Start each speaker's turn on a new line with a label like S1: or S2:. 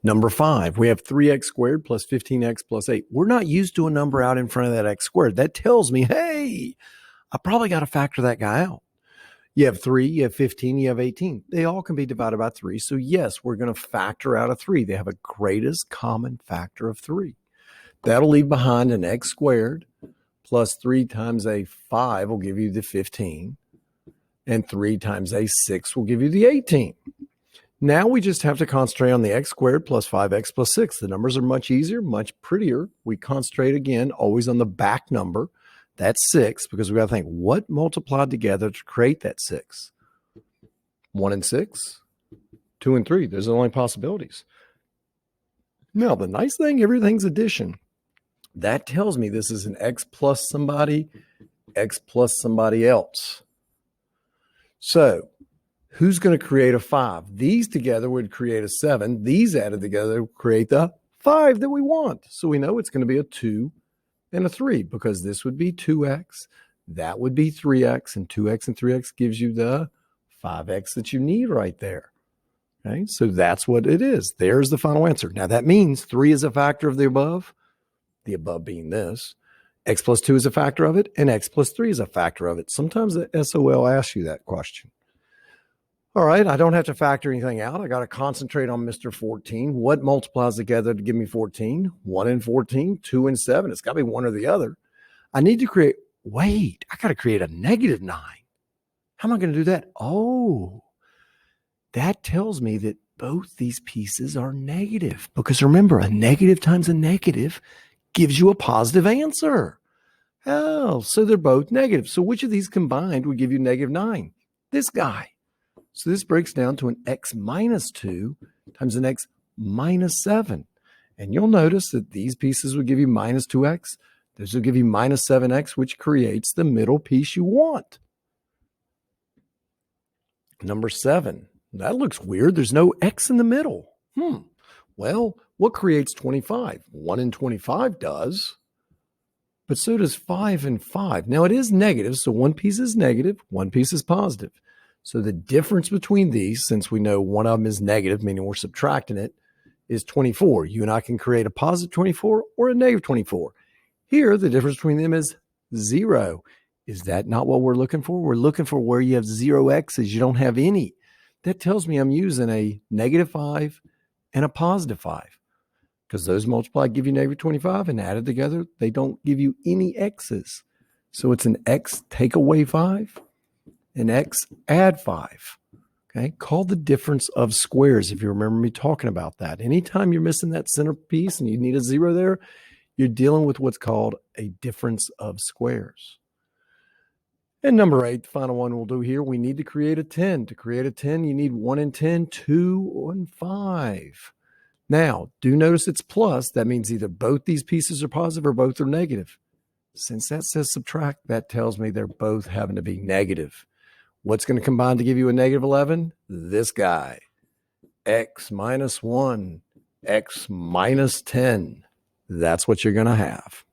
S1: Number 5, we have 3x squared plus 15x plus 8. We're not used to a number out in front of that x squared. That tells me, hey, I probably got to factor that guy out. You have 3, you have 15, you have 18. They all can be divided by 3. So yes, we're going to factor out a 3. They have a greatest common factor of 3. That'll leave behind an x squared plus 3 times a 5 will give you the 15. And 3 times a 6 will give you the 18. Now we just have to concentrate on the x squared plus 5x plus 6. The numbers are much easier, much prettier. We concentrate again, always on the back number. That's 6, because we got to think, what multiplied together to create that 6? 1 and 6, 2 and 3. Those are the only possibilities. Now, the nice thing, everything's addition. That tells me this is an x plus somebody else. So who's going to create a 5? These together would create a 7. These added together would create the 5 that we want. So we know it's going to be a 2 and a 3, because this would be 2x, that would be 3x, and 2x and 3x gives you the 5x that you need right there. Okay, so that's what it is. There's the final answer. Now that means 3 is a factor of the above being this. X plus 2 is a factor of it, and x plus 3 is a factor of it. Sometimes the SOL asks you that question. All right, I don't have to factor anything out. I got to concentrate on Mr. 14. What multiplies together to give me 14? 1 and 14, 2 and 7. It's got to be one or the other. I need to create, I got to create a negative 9. How am I going to do that? Oh, that tells me that both these pieces are negative, because remember, a negative times a negative gives you a positive answer. Oh, so they're both negative. So which of these combined would give you negative 9? This guy. So this breaks down to an x minus 2 times an x minus 7. And you'll notice that these pieces will give you minus 2x. This will give you minus 7x, which creates the middle piece you want. Number 7. That looks weird. There's no x in the middle. Well, what creates 25? 1 and 25 does. But so does 5 and 5. Now it is negative, so one piece is negative, one piece is positive. So the difference between these, since we know one of them is negative, meaning we're subtracting it, is 24. You and I can create a positive 24 or a negative 24. Here, the difference between them is 0. Is that not what we're looking for? We're looking for where you have 0 x's. You don't have any. That tells me I'm using a negative 5 and a positive 5. Because those multiplied give you negative 25, and added together, they don't give you any x's. So it's an x take away 5. An x add 5, okay? Called the difference of squares, if you remember me talking about that. Anytime you're missing that center piece and you need a 0 there, you're dealing with what's called a difference of squares. And number 8, the final one we'll do here, we need to create a 10. To create a 10, you need 1 and 10, 2 and 5. Now, do notice it's plus. That means either both these pieces are positive or both are negative. Since that says subtract, that tells me they're both having to be negative. What's going to combine to give you a negative 11? This guy. X minus 1, X minus 10. That's what you're going to have.